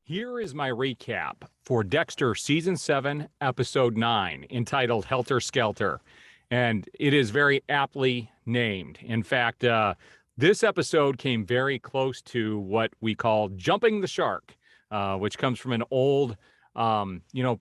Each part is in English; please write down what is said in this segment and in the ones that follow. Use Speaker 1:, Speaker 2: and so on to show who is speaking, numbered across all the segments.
Speaker 1: Here is my recap for Dexter Season 7, Episode 9, entitled Helter Skelter. And it is very aptly named. In fact, this episode came very close to what we call jumping the shark, which comes from an old,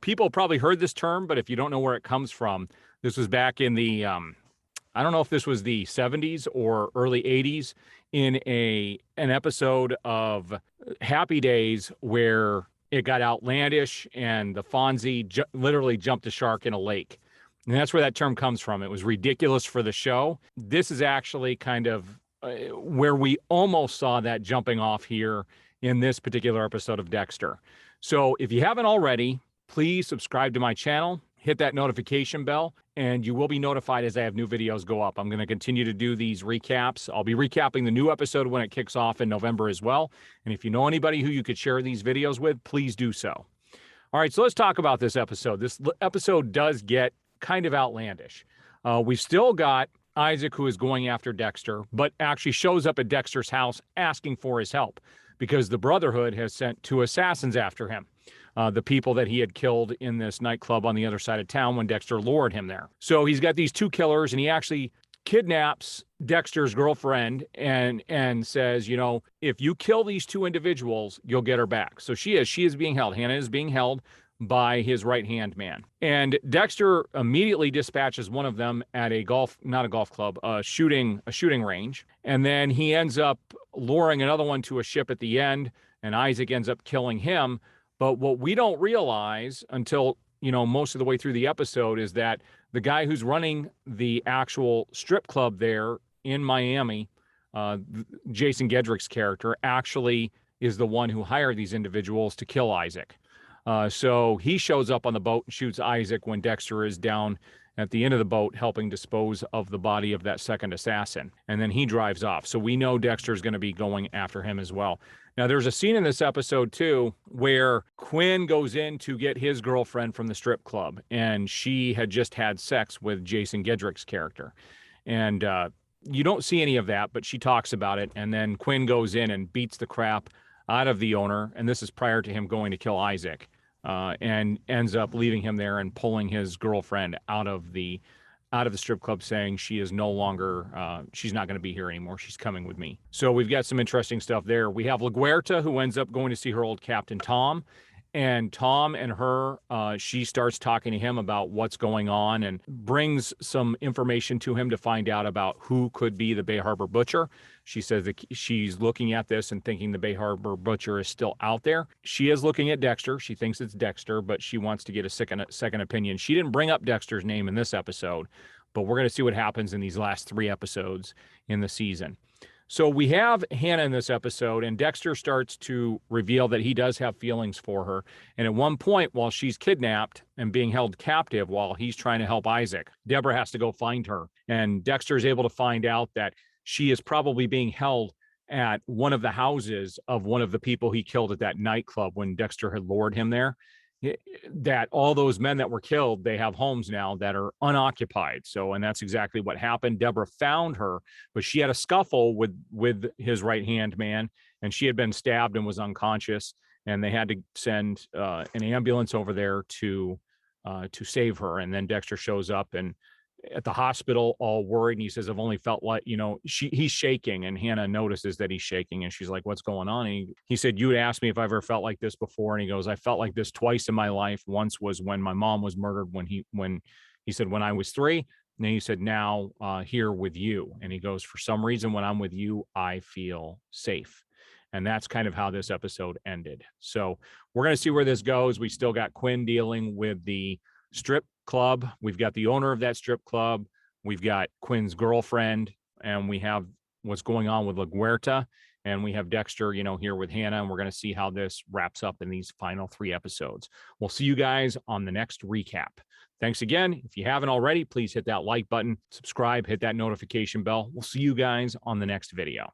Speaker 1: people probably heard this term, but if you don't know where it comes from, this was back in the, I don't know if this was the 70s or early 80s, in an episode of Happy Days where it got outlandish and the Fonzie literally jumped a shark in a lake. And that's where that term comes from. It was ridiculous for the show. This is actually kind of where we almost saw that jumping off here in this particular episode of Dexter. So if you haven't already, please subscribe to my channel, hit that notification bell, and you will be notified as I have new videos go up. I'm going to continue to do these recaps. I'll be recapping the new episode when it kicks off in November as well. And if you know anybody who you could share these videos with, please do so. All right, so let's talk about this episode. This episode does get kind of outlandish. We've still got Isaac, who is going after Dexter, but actually shows up at Dexter's house asking for his help because the Brotherhood has sent 2 assassins after him. The people that he had killed in this nightclub on the other side of town when Dexter lured him there. So he's got these 2 killers, and he actually kidnaps Dexter's girlfriend and says, you know, if you kill these 2 individuals, you'll get her back. So she is being held. Hannah is being held by his right-hand man. And Dexter immediately dispatches one of them at a shooting range. And then he ends up luring another one to a ship at the end, and Isaac ends up killing him. But what we don't realize until, most of the way through the episode is that the guy who's running the actual strip club there in Miami, Jason Gedrick's character, actually is the one who hired these individuals to kill Isaac. So he shows up on the boat and shoots Isaac when Dexter is down at the end of the boat helping dispose of the body of that second assassin. And then he drives off. So we know Dexter's going to be going after him as well. Now, there's a scene in this episode, too, where Quinn goes in to get his girlfriend from the strip club, and she had just had sex with Jason Gedrick's character. And you don't see any of that, but she talks about it, and then Quinn goes in and beats the crap out of the owner, and this is prior to him going to kill Isaac, and ends up leaving him there and pulling his girlfriend out of the strip club, saying she is no longer, she's not going to be here anymore. She's coming with me. So we've got some interesting stuff there. We have LaGuerta, who ends up going to see her old captain, Tom. And Tom and her, she starts talking to him about what's going on and brings some information to him to find out about who could be the Bay Harbor Butcher. She says that she's looking at this and thinking the Bay Harbor Butcher is still out there. She is looking at Dexter. She thinks it's Dexter, but she wants to get a second opinion. She didn't bring up Dexter's name in this episode, but we're going to see what happens in these last 3 episodes in the season. So we have Hannah in this episode, and Dexter starts to reveal that he does have feelings for her. And at one point, while she's kidnapped and being held captive while he's trying to help Isaac, Deborah has to go find her. And Dexter is able to find out that she is probably being held at one of the houses of one of the people he killed at that nightclub when Dexter had lured him there. That all those men that were killed, they have homes now that are unoccupied. So, and that's exactly what happened. Deborah found her, but she had a scuffle with his right-hand man, and she had been stabbed and was unconscious, and they had to send an ambulance over there to save her. And then Dexter shows up and at the hospital, all worried, and he says, I've only felt like, he's shaking, and Hannah notices that he's shaking, and she's like, what's going on? And he said, you had asked me if I've ever felt like this before, and he goes, I felt like this twice in my life. Once was when my mom was murdered, when he said, when I was 3, and then he said, now here with you. And he goes, for some reason, when I'm with you, I feel safe. And that's kind of how this episode ended. So we're going to see where this goes. We still got Quinn dealing with the strip club. We've got the owner of that strip club. We've got Quinn's girlfriend, and we have what's going on with LaGuerta, and we have Dexter, here with Hannah, and we're going to see how this wraps up in these final 3 episodes. We'll see you guys on the next recap. Thanks again. If you haven't already, please hit that like button, subscribe, hit that notification bell. We'll see you guys on the next video.